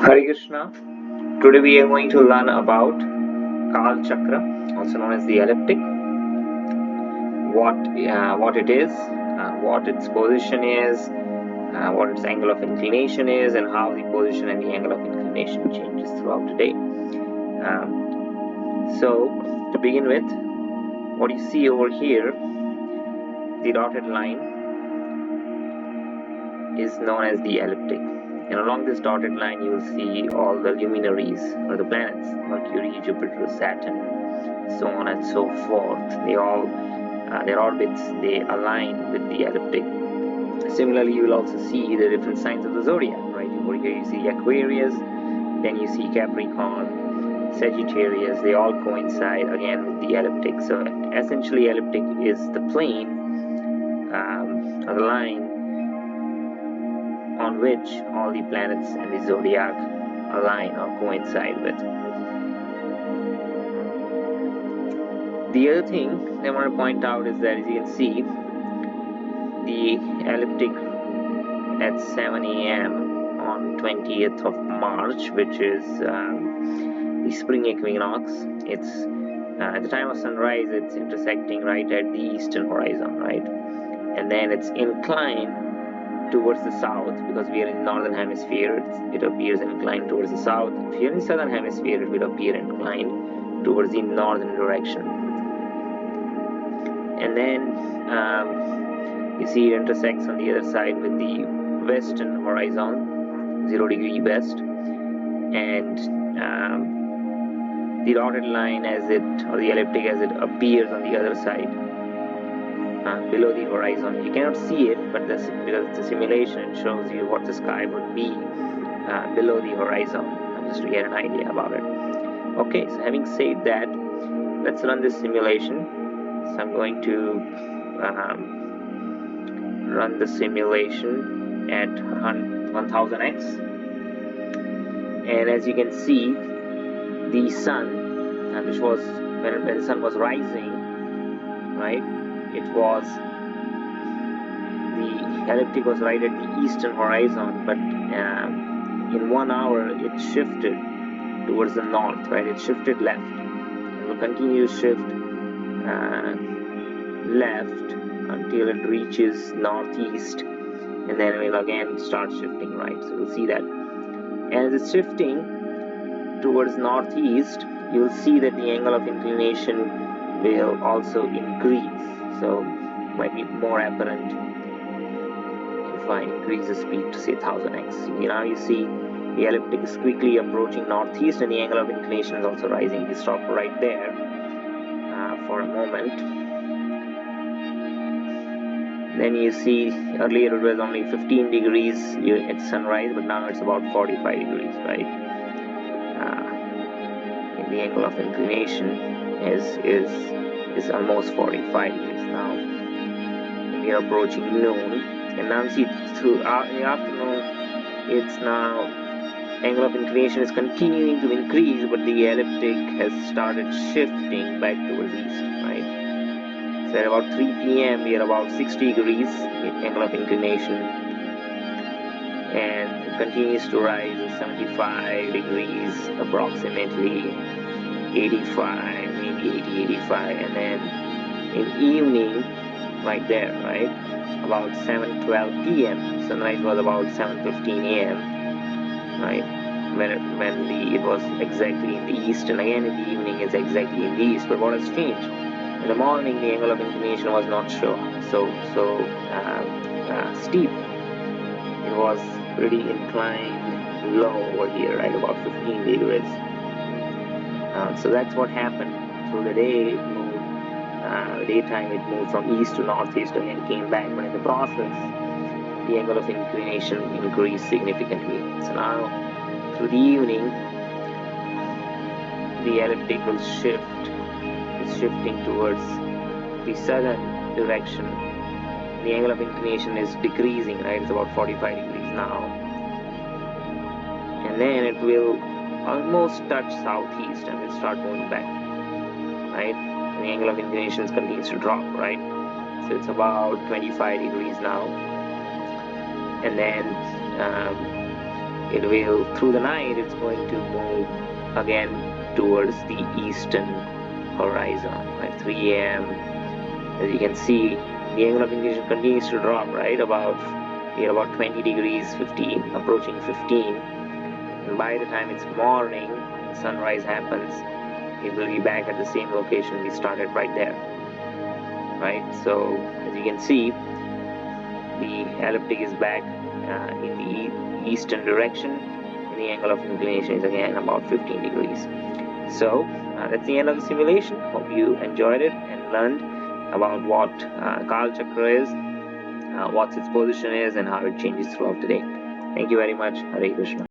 Hare Krishna. Today we are going to learn about Kal Chakra, also known as the elliptic. What it is, what its position is, what its angle of inclination is, and how the position and the angle of inclination changes throughout the day. So to begin with, what you see over here, the dotted line is known as the elliptic. And along this dotted line, you will see all the luminaries or the planets: Mercury, Jupiter, Saturn, so on and so forth. They all, their orbits, they align with the elliptic. Similarly, you will also see the different signs of the zodiac, right? Over here you see Aquarius, then you see Capricorn, Sagittarius. They all coincide again with the elliptic. So essentially, elliptic is the plane, or the line on which all the planets and the zodiac align or coincide with. The other thing I want to point out is that, as you can see, the elliptic at 7 a.m. on 20th of March, which is the spring equinox, it's at the time of sunrise, it's intersecting right at the eastern horizon, right? And then it's inclined towards the south, because we are in the northern hemisphere. It appears inclined towards the south. If you're in the southern hemisphere, it will appear inclined towards the northern direction. And then you see it intersects on the other side with the western horizon, 0 degree west, and the dotted line or the elliptic as it appears on the other side, below the horizon. You cannot see it, but because it's a simulation, it shows you what the sky would be below the horizon, just to get an idea about it. Okay, so having said that, let's run this simulation. So I'm going to run the simulation at 1000x, and as you can see, the sun, which was when the sun was rising, right? The elliptic was right at the eastern horizon, but in 1 hour it shifted towards the north, right? It shifted left. It will continue to shift left until it reaches northeast, and then it will again start shifting right. So we'll see that. And as it's shifting towards northeast, you will see that the angle of inclination will also increase. So it might be more apparent if I increase the speed to say 1000x. Now you see the elliptic is quickly approaching northeast, and the angle of inclination is also rising. We stop right there for a moment. Then you see, earlier it was only 15 degrees at sunrise, but now it's about 45 degrees, right? And the angle of inclination is almost 45 degrees now. And we are approaching noon, and now you see throughout the afternoon, it's now, angle of inclination is continuing to increase, but the elliptic has started shifting back towards east, right? So at about 3 p.m. we are about 60 degrees angle of inclination, and it continues to rise at 75 degrees approximately, 85, maybe 80, 85, and then in evening, right there, right, about 7:12 p.m. Sunrise was about 7:15 a.m. right, when it was exactly in the east, and again in the evening it's exactly in the east. But what has changed? In the morning, the angle of inclination was not so steep. It was pretty inclined low over here, right, about 15 degrees. So that's what happened through the day. It moved, daytime it moved from east to northeast, again came back, but in the process, the angle of inclination increased significantly. So now, through the evening, the elliptic will shift. It's shifting towards the southern direction. The angle of inclination is decreasing, right? It's about 45 degrees now. And then it will almost touch southeast and will start moving back, right? And the angle of inclination continues to drop, right? So it's about 25 degrees now. And then it will, through the night, it's going to move again towards the eastern horizon. At 3 a.m., as you can see, the angle of inclination continues to drop, right? We are about 20 degrees, 15, approaching 15. And by the time it's morning, sunrise happens, it will be back at the same location we started right there, right? So as you can see, the elliptic is back in the eastern direction, and the angle of inclination is again about 15 degrees. So that's the end of the simulation. Hope you enjoyed it and learned about what Kal Chakra is, what its position is, and how it changes throughout the day. Thank you very much. Hare Krishna.